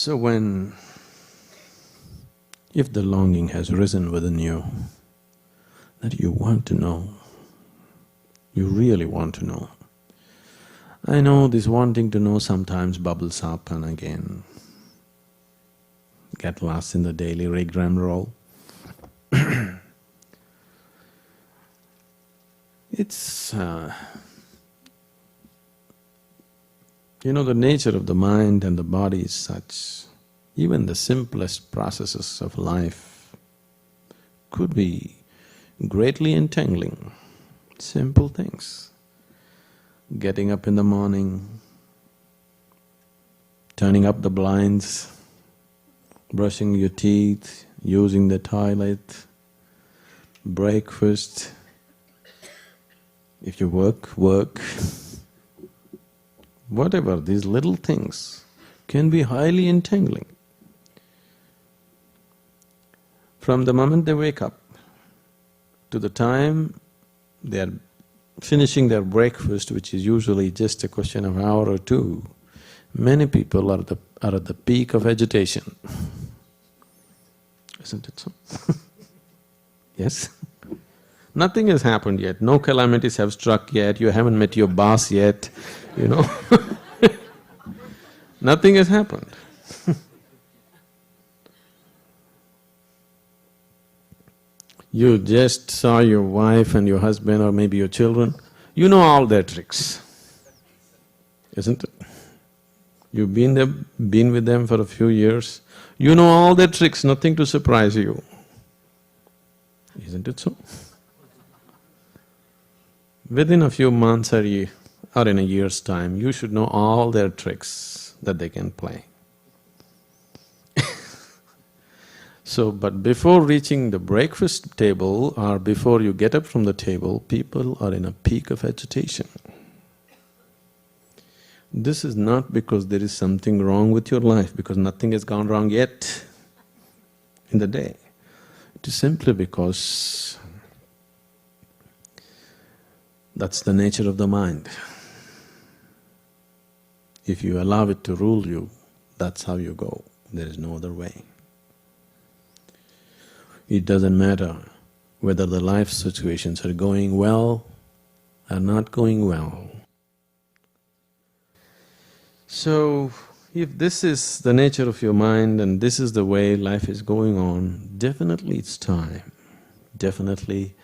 So if the longing has risen within you, that you want to know, you really want to know. I know this wanting to know sometimes bubbles up and again get lost in the daily rigmarole. It's… the nature of the mind and the body is such, even the simplest processes of life could be greatly entangling. Simple things. Getting up in the morning, turning up the blinds, brushing your teeth, using the toilet, breakfast. If you work. Whatever, these little things can be highly entangling. From the moment they wake up to the time they are finishing their breakfast, which is usually just a question of an hour or two, many people are at the peak of agitation. Isn't it so? Yes? Nothing has happened yet, no calamities have struck yet, you haven't met your boss yet, Nothing has happened. You just saw your wife and your husband or maybe your children, you know all their tricks, isn't it? You've been with them for a few years, you know all their tricks, nothing to surprise you. Isn't it so? Within a few months or in a year's time, you should know all their tricks that they can play. So, but before reaching the breakfast table or before you get up from the table, people are in a peak of agitation. This is not because there is something wrong with your life, because nothing has gone wrong yet in the day. It is simply because that's the nature of the mind. If you allow it to rule you, that's how you go, there is no other way. It doesn't matter whether the life situations are going well or not going well. So, if this is the nature of your mind and this is the way life is going on, definitely it's time, definitely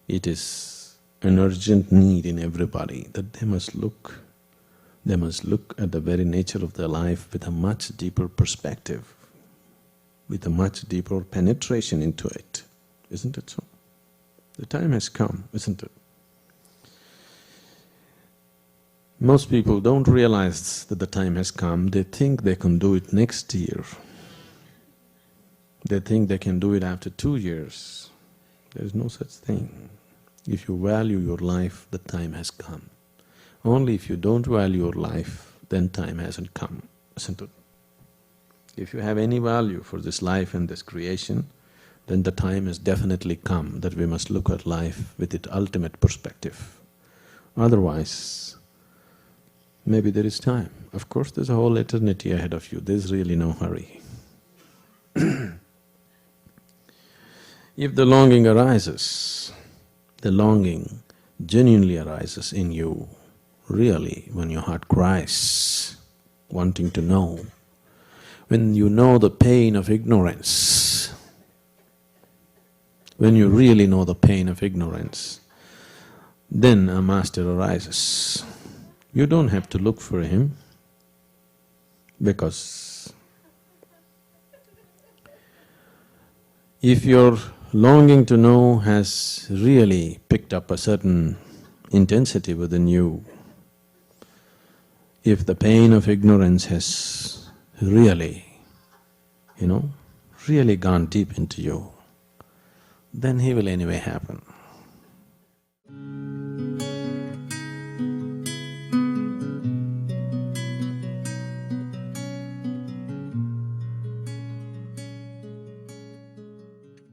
it is an urgent need in everybody that they must look at the very nature of their life with a much deeper perspective, with a much deeper penetration into it, isn't it so? The time has come, isn't it? Most people don't realize that the time has come, they think they can do it next year. They think they can do it after 2 years. There is no such thing. If you value your life, the time has come. Only if you don't value your life, then time hasn't come, isn't it? If you have any value for this life and this creation, then the time has definitely come that we must look at life with its ultimate perspective. Otherwise, maybe there is time. Of course, there's a whole eternity ahead of you, there's really no hurry. If the longing arises, the longing genuinely arises in you, really, when your heart cries, wanting to know, when you know the pain of ignorance, when you really know the pain of ignorance, then a master arises. You don't have to look for him, because if your longing to know has really picked up a certain intensity within you, if the pain of ignorance has really, really gone deep into you, then he will anyway happen.